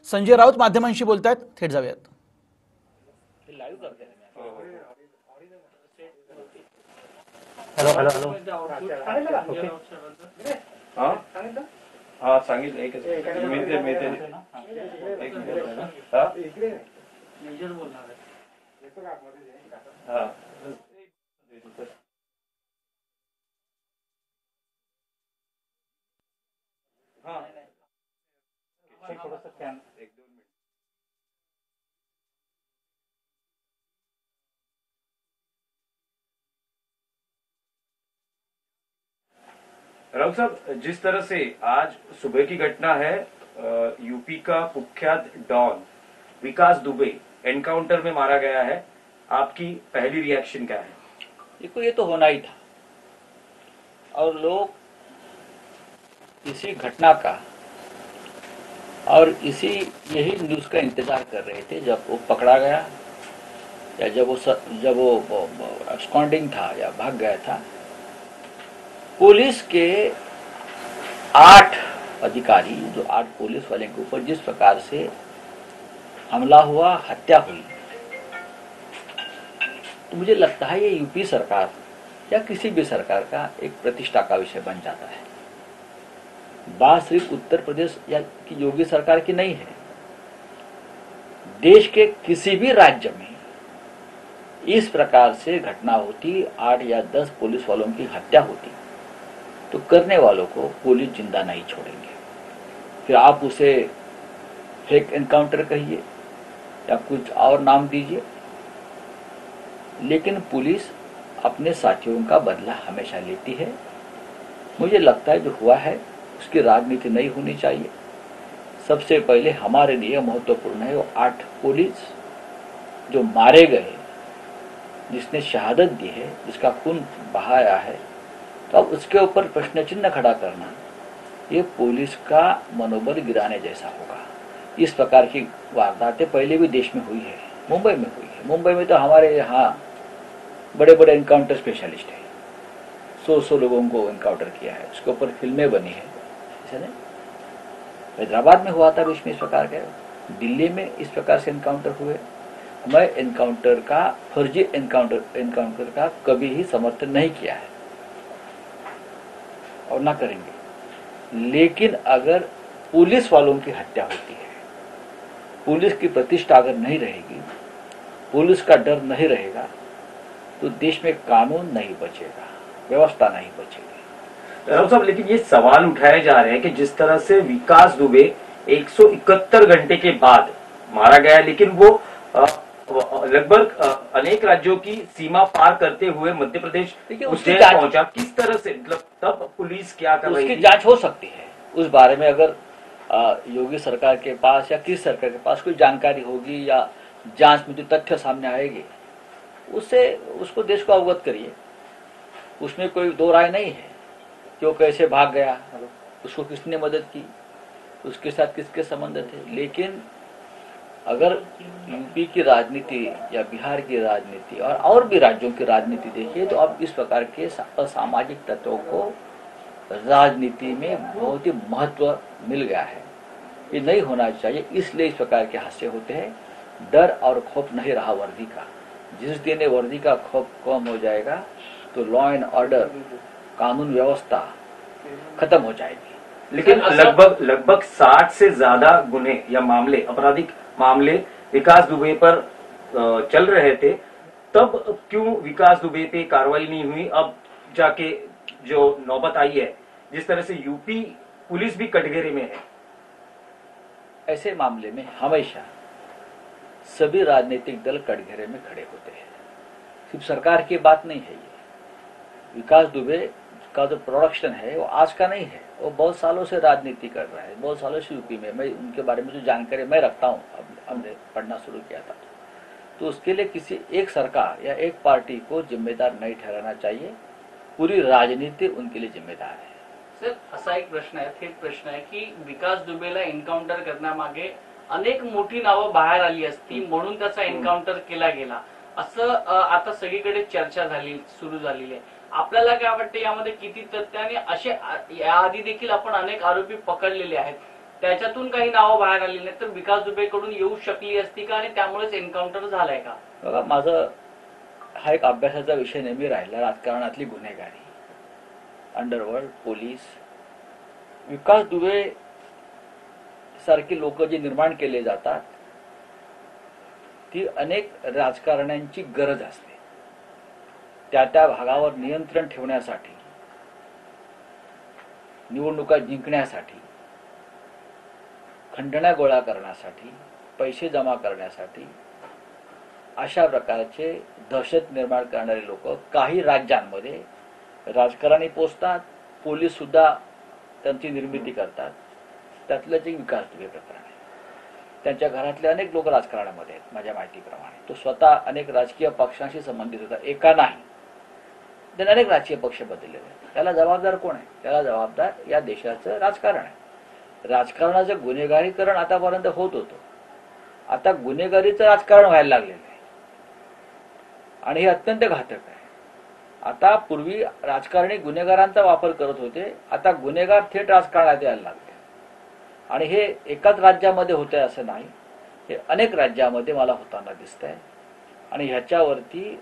संजय राऊत माध्यमांशी बोलतायत, थेट जाऊयात. Hello hello hello. हाँ सांगितलं एकच मिळते मेजर बोलणार आहे. राउत साहब, जिस तरह से आज सुबह की घटना है, यूपी का कुख्यात डॉन विकास दुबे एनकाउंटर में मारा गया है, आपकी पहली रिएक्शन क्या है? देखो, ये तो होना ही था और लोग इसी घटना का और यही न्यूज का इंतजार कर रहे थे जब वो पकड़ा गया या जब वो एब्सकॉन्डिंग था या भाग गया था. पुलिस के 8 अधिकारी, जो 8 पुलिस वाले के ऊपर जिस प्रकार से हमला हुआ, हत्या हुई, तो मुझे लगता है ये यूपी सरकार या किसी भी सरकार का एक प्रतिष्ठा का विषय बन जाता है. बात सिर्फ उत्तर प्रदेश या की योगी सरकार की नहीं है. देश के किसी भी राज्य में इस प्रकार से घटना होती, 8 या 10 पुलिस वालों की हत्या होती, तो करने वालों को पुलिस जिंदा नहीं छोड़ेंगे. फिर आप उसे फेक एनकाउंटर कहिए या कुछ और नाम दीजिए, लेकिन पुलिस अपने साथियों का बदला हमेशा लेती है. मुझे लगता है जो हुआ है उसकी राजनीति नहीं होनी चाहिए. सबसे पहले हमारे लिए महत्वपूर्ण है वो 8 पुलिस जो मारे गए, जिसने शहादत दी है, जिसका खून बहाया है, तो अब उसके ऊपर प्रश्न चिन्ह खड़ा करना ये पुलिस का मनोबल गिराने जैसा होगा. इस प्रकार की वारदातें पहले भी देश में हुई है, मुंबई में हुई है. मुंबई में तो हमारे यहाँ बड़े बड़े एनकाउंटर स्पेशलिस्ट है, 100 लोगों को एनकाउंटर किया है, उसके ऊपर फिल्में बनी है. ऐसा नहीं, हैदराबाद में हुआ था बीच में इस प्रकार का, दिल्ली में इस प्रकार से एनकाउंटर हुए. मैं एनकाउंटर का, फर्जी एनकाउंटर का कभी ही समर्थन नहीं किया है और ना करेंगे. लेकिन अगर पुलिस वालों की हत्या होती है, पुलिस की प्रतिष्ठा अगर नहीं रहेगी, पुलिस का डर नहीं रहेगा, तो देश में कानून नहीं बचेगा, व्यवस्था नहीं बचेगी. राउत साहब, लेकिन ये सवाल उठाए जा रहे हैं कि जिस तरह से विकास दुबे 171 घंटे के बाद मारा गया, लेकिन वो लगभग अनेक राज्यों की सीमा पार करते हुए मध्य प्रदेश उज्जैन पहुंचा. किस तरह से, मतलब तब पुलिस क्या कर रही थी? उसकी जांच हो सकती है. उस बारे में अगर योगी सरकार के पास या किस सरकार के पास कोई जानकारी होगी या जांच में जो तथ्य सामने आएगी, उसको देश को अवगत करिए. उसमें कोई दो राय नहीं है कि वो कैसे भाग गया, उसको किसने मदद की, उसके साथ किसके संबंध थे. लेकिन अगर यूपी की राजनीति या बिहार की राजनीति और भी राज्यों की राजनीति देखिए, तो अब इस प्रकार के असामाजिक तत्वों को राजनीति में बहुत ही महत्व मिल गया है. ये नहीं होना चाहिए, इसलिए इस प्रकार के हादसे होते हैं. डर और खौफ नहीं रहा वर्दी का. जिस दिन वर्दी का खौफ कम हो जाएगा तो लॉ एंड ऑर्डर, कानून व्यवस्था खत्म हो जाएगी. लेकिन लगभग 60 से ज्यादा गुने या मामले, आपराधिक मामले विकास दुबे पर चल रहे थे, तब क्यों विकास दुबे पे कार्रवाई नहीं हुई? अब जाके जो नौबत आई है, जिस तरह से यूपी पुलिस भी कटघरे में है. ऐसे मामले में हमेशा सभी राजनीतिक दल कटघरे में खड़े होते हैं. सिर्फ सरकार की बात नहीं है. ये विकास दुबे का जो प्रोडक्शन है वो आज का नहीं है, वो बहुत सालों से राजनीति कर रहा है, बहुत सालों से यूपी में. मैं उनके बारे में जो जानकारी मैं रखता हूँ, हमने पढ़ना शुरू किया था, तो उसके लिए किसी एक सरकार या एक पार्टी को जिम्मेदार नहीं ठहराना चाहिए. पूरी राजनीति उनके लिए जिम्मेदार है. सर, असा एक प्रश्न आहे, थेट प्रश्न आहे की विकास दुबेला एन्काउंटर करण्यामागे अनेक मोठी नावं बाहेर आली असती म्हणून त्याचा एन्काउंटर केला गेला, असं आता सगळीकडे चर्चा सुरू झालेली आहे. आपल्याला काय वाटतं यामध्ये किती तथ्य, आणि असे याआधी देखील आपण अनेक आरोपी पकडलेले आहेत, त्याच्यातून काही नावं बाहेर आली नाही तर विकास दुबेकडून येऊ शकली असती का आणि त्यामुळेच एन्काउंटर झालाय का? बघा, माझं हा एक अभ्यासाचा विषय नेहमी राहिला, राजकारणातली गुन्हेगारी, अंडरवर्ल्ड, पोलीस. विकास दुबे सारखी लोक जी निर्माण केले जातात ती अनेक राजकारण्यांची गरज असते. त्या त्या भागावर नियंत्रण ठेवण्यासाठी, निवडणुका जिंकण्यासाठी, खंडण्या गोळा करण्यासाठी, पैसे जमा करण्यासाठी अशा प्रकारचे दहशत निर्माण करणारे लोक काही राज्यांमध्ये राजकारणी पोचतात, पोलीस सुद्धा त्यांची निर्मिती करतात. त्यातलंच एक विकास दुबे प्रकरण आहे. त्यांच्या घरातले अनेक लोक राजकारणामध्ये आहेत माझ्या माहितीप्रमाणे. तो स्वतः अनेक राजकीय पक्षांशी संबंधित होता, एका नाही, त्याने अनेक राजकीय पक्ष बदललेले आहेत. त्याला जबाबदार कोण आहे? त्याला जबाबदार या देशाचं राजकारण आहे. राजकारणाचं गुन्हेगारीकरण आतापर्यंत होत होतं, आता गुन्हेगारीचं राजकारण व्हायला लागलेलं आहे आणि हे अत्यंत घातक आहे. आता पूर्वी राजकारणी गुन्हेगारांचा वापर करत होते, आता गुन्हेगार थेट राजकारणात यायला लागले आणि हे एकाच राज्यामध्ये होतंय असं नाही, हे अनेक राज्यामध्ये मला होताना दिसतंय आणि ह्याच्यावरती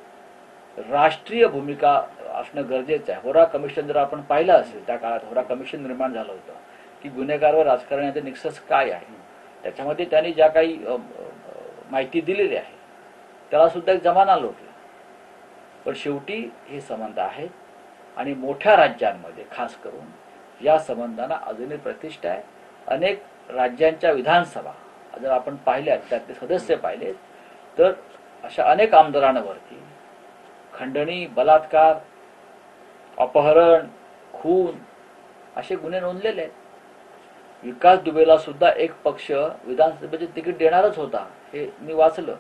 राष्ट्रीय भूमिका असणं गरजेचं आहे. होरा कमिशन जर आपण पाहिलं असेल, त्या काळात होरा कमिशन निर्माण झालं होतं की गुन्हेगार व राजकारण्याचे निकष काय आहे, त्याच्यामध्ये त्यांनी ज्या काही माहिती दिलेली आहे त्याला सुद्धा एक जमाना लोटला. पण शेवटी हे संबंध आहेत आणि मोठ्या राज्यांमध्ये खास करून या संबंधांना अजूनही प्रतिष्ठा आहे. अनेक राज्यांच्या विधानसभा जर आपण पाहिल्यात, त्यातले सदस्य पाहिले तर अशा अनेक आमदारांवरती खंडणी, बलात्कार, अपहरण, खून असे गुन्हे नोंदलेले आहेत. विकास दुबेला सुद्धा एक पक्ष विधानसभेचे तिकीट देणारच होता, हे मी वाचलं,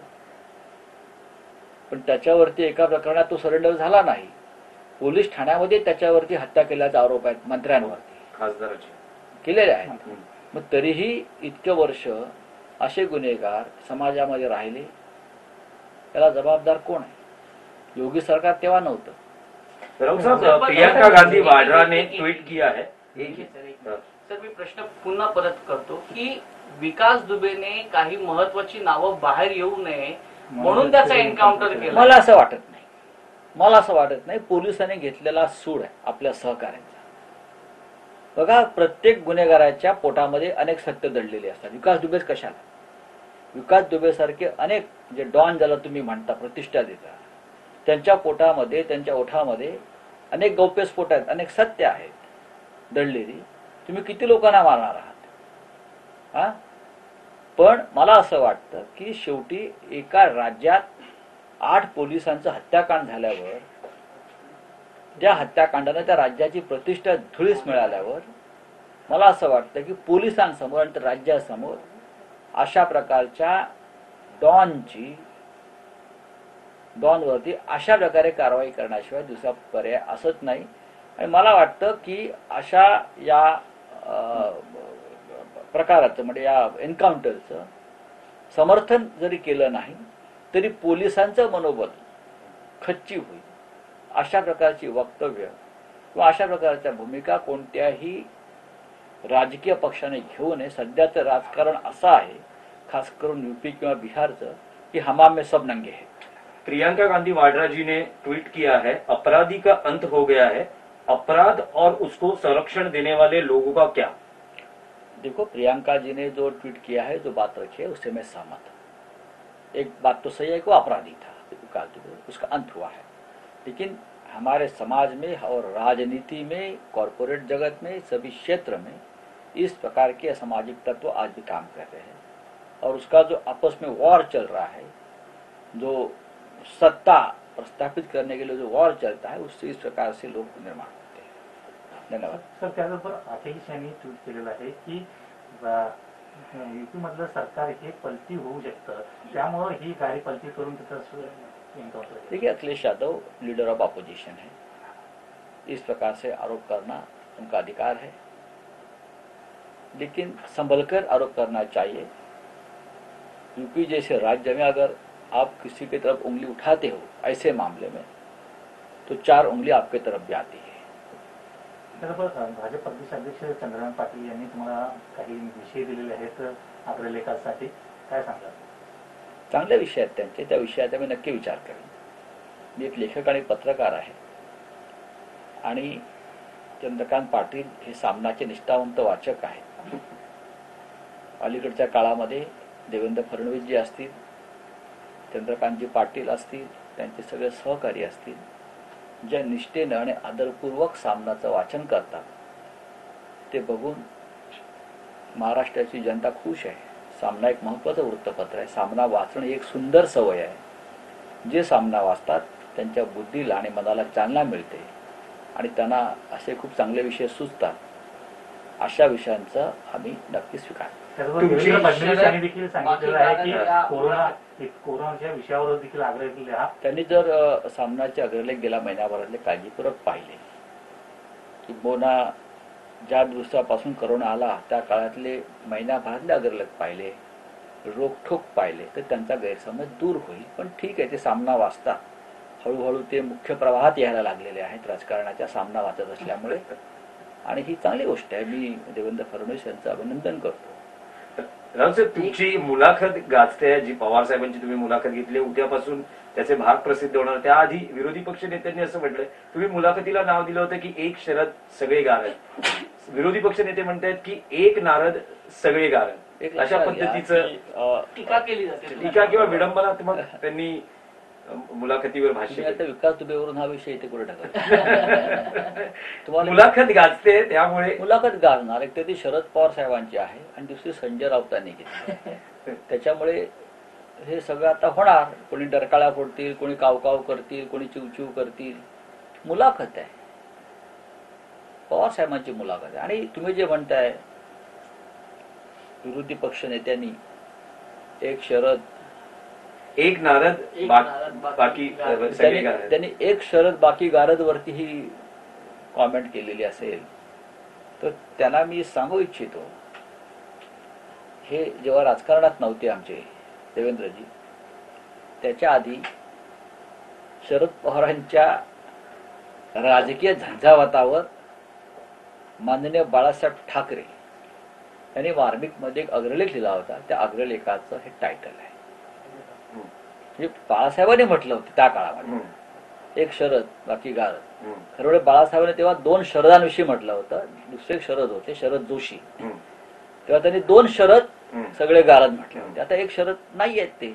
पण त्याच्यावरती एका प्रकरणात तो सरेंडर झाला नाही. पोलीस ठाण्यामध्ये त्याच्यावरती हत्या केल्याचा आरोप आहेत, मंत्र्यांवरती खासदाराचे केलेले आहेत. मग तरीही इतकं वर्ष असे गुन्हेगार समाजामध्ये राहिले, त्याला जबाबदार कोण आहे? योगी सरकार तेव्हा नव्हतं. राउत साहब, प्रियंका गांधी वाड्रा ने ट्वीट किया है. सर, मी प्रश्न पुन्हा परत करतो की विकास दुबेने काही महत्वाची नावं बाहेर येऊ नये म्हणून त्याचा एन्काउंटर केला. मला असं वाटत नाही. पोलिसांनी घेतलेला सूड आहे आपल्या सहकार्यांचा. बघा, प्रत्येक गुन्हेगाराच्या पोटामध्ये अनेक सत्य दडलेली असतात. विकास दुबेच कशाला? विकास दुबे सारखे अनेक जे डॉन ज्याला तुम्ही म्हणता, प्रतिष्ठा देता, त्यांच्या पोटामध्ये, त्यांच्या ओठामध्ये अनेक गौप्यस्फोट आहेत, अनेक सत्य आहेत दडलेली. तुम्ही किती लोकांना मारणार आहात? हा, पण मला असं वाटतं की शेवटी एका राज्यात 8 पोलिसांचं हत्याकांड झाल्यावर, ज्या हत्याकांडाने त्या राज्याची प्रतिष्ठा धुळीस मिळाल्यावर, मला असं वाटतं की पोलिसांसमोर आणि राज्यासमोर अशा प्रकारच्या डॉनवरती अशा प्रकारे कारवाई करण्याशिवाय दुसरा पर्याय असत नाही. आणि मला वाटतं की अशा या प्रकाराचं म्हणजे या एन्काउंटरचं समर्थन जरी केलं नाही तरी पोलिसांचं मनोबल खच्ची होईल. अशा प्रकारची वक्तव्य किंवा अशा प्रकारच्या भूमिका कोणत्याही राजकीय पक्षाने घेऊ नये. सध्याचं राजकारण असं आहे, खास करून यूपी किंवा बिहारचं, की हमाम में सब नंगे हैं. प्रियंका गांधी वाड्रा जी ने ट्वीट किया है, अपराधी का अंत हो गया है, अपराध और उसको संरक्षण देने वाले लोगों का क्या? देखो, प्रियंका जी ने जो ट्वीट किया है, जो बात रखी है, उससे मैं सहमत हूँ. एक बात तो सही है कि वो अपराधी था विकास दुबे, उसका अंत हुआ है. लेकिन हमारे समाज में और राजनीति में, कॉरपोरेट जगत में, सभी क्षेत्र में इस प्रकार के असामाजिक तत्व आज भी काम कर रहे हैं और उसका जो आपस में वॉर चल रहा है, जो सत्ता प्रस्थापित करने के लिए जो वॉर चलता है, उससे इस प्रकार से लोग निर्माण होते हैं. धन्यवाद. सर, त्याचबरोबर अखेरीस यांनी ट्विट केलेलं आहे की युपी मधलं सरकार हे पलटी होऊ शकतं, त्यामुळे ही गाडी पलटी करून तिथं एन्काउंटर. देखिए, Akhilesh Yadav leader of opposition है, इस प्रकार से आरोप करना उनका अधिकार है, लेकिन संभलकर आरोप करना चाहिए. यूपी जैसे राज्य में अगर आप किसी की तरफ उंगली उठाते हो ऐसे मामले में, तो 4 उंगली आपके तरफ भी आती है. त्याचबरोबर भाजप प्रदेशाध्यक्ष चंद्रकांत पाटील यांनी तुम्हाला काही विषय दिलेले आहेत अग्रलेखासाठी, काय सांगाल? चांगले विषय आहेत त्यांचे, त्या विषयाचा मी नक्की विचार करेन. मी एक लेखक आणि पत्रकार आहे आणि चंद्रकांत पाटील हे सामनाचे निष्ठावंत वाचक आहेत. अलीकडच्या काळामध्ये देवेंद्र फडणवीसजी असतील, चंद्रकांतजी पाटील असतील, त्यांचे सगळे सहकारी असतील, ज्या निष्ठेनं आणि आदरपूर्वक सामनाचं वाचन करतात ते बघून महाराष्ट्राची जनता खुश आहे. सामना एक महत्त्वाचं वृत्तपत्र आहे. सामना वाचणं ही एक सुंदर सवय आहे. जे सामना वाचतात त्यांच्या बुद्धीला आणि मनाला चालना मिळते आणि त्यांना असे खूप चांगले विषय सुचतात. अशा विषयांचा आम्ही नक्की स्वीकार. त्याचबरोबर देवेंद्र फडणवीस यांनी देखील सांगितलेलं आहे की कोरोनाच्या विषयावर देखील आग्रह केला हा. त्यांनी जर सामनाचे अग्रलेख गेल्या महिन्याभरातले काळजीपूर्वक पाहिले, किंबहुना ज्या दिवसापासून करोना आला त्या काळातले महिन्याभरातले अग्रलेख पाहिले, रोखठोक पाहिले, तर त्यांचा गैरसमज दूर होईल. पण ठीक आहे, ते सामना वाचतात. हळूहळू ते मुख्य प्रवाहात यायला लागलेले आहेत राजकारणाच्या, सामना वाचत असल्यामुळे, आणि ही चांगली गोष्ट आहे. मी देवेंद्र फडणवीस यांचं अभिनंदन करतो. राहुल साहेब, तुमची मुलाखत गाजते, जी पवार साहेबांची तुम्ही मुलाखत घेतली, उद्यापासून त्याचे भाग प्रसिद्ध होणार. त्याआधी विरोधी पक्ष नेत्यांनी असं म्हटलंय, तुम्ही मुलाखतीला नाव दिलं होतं की एक शरद सगळे गारद. विरोधी पक्ष नेते म्हणतायत की एक नारद सगळे गारद. अशा पद्धतीचं टीका केली जाते. टीका किंवा विडंबनात्मक त्यांनी मुलाखतीवर भाष्य आता केलं. विकास दुबेवरून हा विषय इथे कुठे टाकला? तुम्हाला मुलाखत गाजते त्यामुळे मुलाखत गाजणार. एक तर ती शरद पवार साहेबांची आहे आणि दुसरी संजय राऊतांनी घेतली. त्याच्यामुळे हे सगळं आता होणार. कोणी डरकाळ्या फोडतील, कोणी कावकाव करतील, कोणी चिवचिव करतील. मुलाखत आहे, पवार साहेबांची मुलाखत आहे. आणि तुम्ही जे म्हणताय विरोधी पक्ष नेत्यांनी एक शरद एक नारद एक नारद, बाकी सगळे गारद. त्यांनी एक शरद बाकी गारद वरती ही कॉमेंट केलेली असेल तर त्यांना मी सांगू इच्छितो, हे जेव्हा राजकारणात नव्हते आमचे देवेंद्रजी, त्याच्या आधी शरद पवारांच्या राजकीय झंझावातावर माननीय बाळासाहेब ठाकरे यांनी मार्मिकमध्ये एक अग्रलेख लिहिला होता. त्या अग्रलेखाचं हे टायटल आहे. म्हणजे बाळासाहेबांनी म्हटलं होतं त्या काळामध्ये एक शरद बाकी गारद. खरं म्हणजे बाळासाहेबांनी तेव्हा दोन शरदांविषयी म्हटलं होतं. दुसरे शरद होते शरद जोशी, तेव्हा त्यांनी दोन शरद सगळे गारद म्हटले होते. आता एक शरद नाही आहेत ते,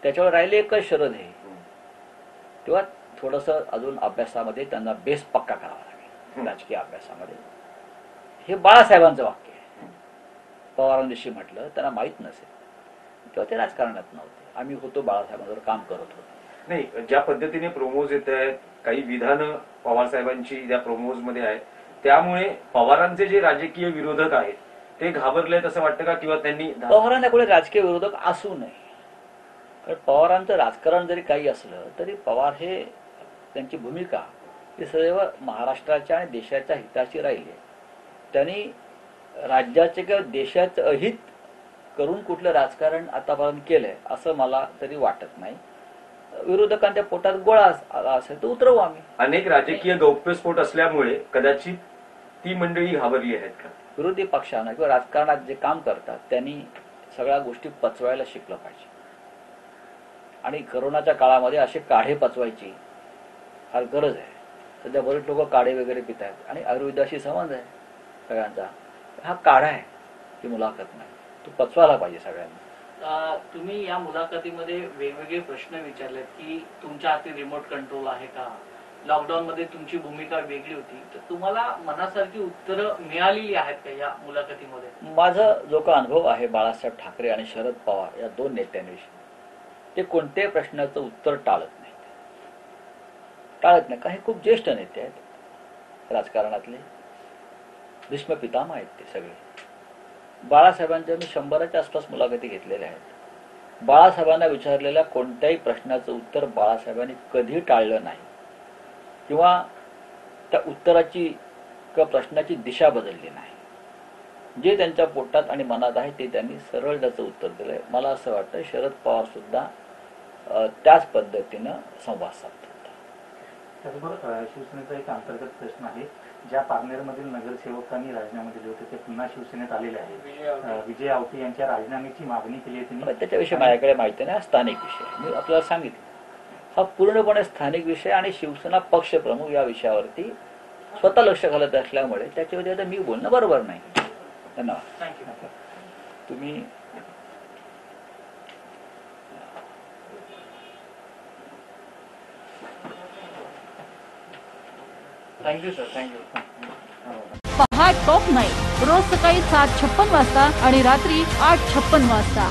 त्याच्यावर राहिले एकच शरद आहे. तेव्हा थोडस अजून अभ्यासामध्ये त्यांना बेस पक्का करावा लागेल. राजकीय अभ्यासामध्ये हे बाळासाहेबांचं वाक्य आहे. पवारांविषयी म्हटलं त्यांना माहित नसेल, तेव्हा ते राजकारणात नव्हते. आम्ही होतो, बाळासाहेबांवर काम करत होतो. नाही, ज्या पद्धतीने प्रोमोज येत आहेत, काही विधानं पवार साहेबांची ज्या प्रोमोज मध्ये आहेत, त्यामुळे पवारांचे जे राजकीय विरोधक आहेत ते घाबरलेत असं वाटतं का? किंवा त्यांनी पवारांना कोणी राजकीय विरोधक असू नये. कारण पवारांचं राजकारण जरी काही असलं तरी पवार हे त्यांची भूमिका ही सदैव महाराष्ट्राच्या आणि देशाच्या हिताची राहिली आहे. त्यांनी राज्याचे किंवा देशाचं अहित करून कुठलं राजकारण आतापर्यंत केलंय असं मला तरी वाटत नाही. विरोधकांच्या पोटात गोळा आला असेल तर उतरवू आम्ही. अनेक राजकीय गौप्यस्फोट असल्यामुळे कदाचित ती मंडळी घाबरली आहेत का? विरोधी पक्षांना किंवा राजकारणात जे काम करतात त्यांनी सगळ्या गोष्टी पचवायला शिकलं पाहिजे. आणि करोनाच्या काळामध्ये असे काढे पचवायची फार गरज आहे. सध्या बरेच लोक काढे वगैरे पित आहेत आणि आयुर्वेदाशी संबंध आहे सगळ्यांचा. हा काढा आहे, ती मुलाखत नाही. तो पचवायला पाहिजे सगळ्यांना. तुम्ही या मुलाखतीमध्ये वेगवेगळे प्रश्न विचारलेत की तुमच्या हाती रिमोट कंट्रोल आहे का, लॉकडाऊन मध्ये तुमची भूमिका वेगळी होती, तर तुम्हाला मनासारखी उत्तरं मिळालेली आहेत का या मुलाखतीमध्ये? माझा जो का अनुभव आहे बाळासाहेब ठाकरे आणि शरद पवार या दोन नेत्यांविषयी, ते कोणत्याही प्रश्नाचं उत्तर टाळत नाही. काही खूप ज्येष्ठ नेते आहेत राजकारणातले, भीष्म पितामह आहेत ते सगळे. बाळासाहेबांच्या मी 100च्या आसपास मुलाखती घेतलेल्या आहेत. बाळासाहेबांना विचारलेल्या कोणत्याही प्रश्नाचं उत्तर बाळासाहेबांनी कधी टाळलं नाही किंवा त्या उत्तराची किंवा प्रश्नाची दिशा बदलली नाही. जे त्यांच्या पोटात आणि मनात आहे ते त्यांनी सरळ त्याचं उत्तर दिलंय. मला असं वाटतं शरद पवार सुद्धा त्याच पद्धतीनं संवाद साधतात. त्याचबरोबर शिवसेनेचा एक अंतर्गत प्रश्न आहे ज्या पारनेरमधील नगरसेवकांनी राजीनामे दिले होते ते पुन्हा शिवसेनेत आलेले आहेत. विजय आवटे यांच्या राजीनाम्याची मागणी केली आहे त्यांनी. त्याच्याविषयी माझ्याकडे माहिती नाही. हा स्थानिक विषय मी आपल्याला सांगितलं. हा पूर्णपणे स्थानिक विषय आणि शिवसेना पक्षप्रमुख या विषयावरती स्वतः लक्ष घालत असल्यामुळे त्याच्यावरती आता मी बोलणं बरोबर नाही. धन्यवाद. थँक्यू. तुम्ही थँक्यू सर. थँक्यू. पहा टॉप 9 रोज सकाळी 7:56 वाजता आणि रात्री 8:56 वाजता.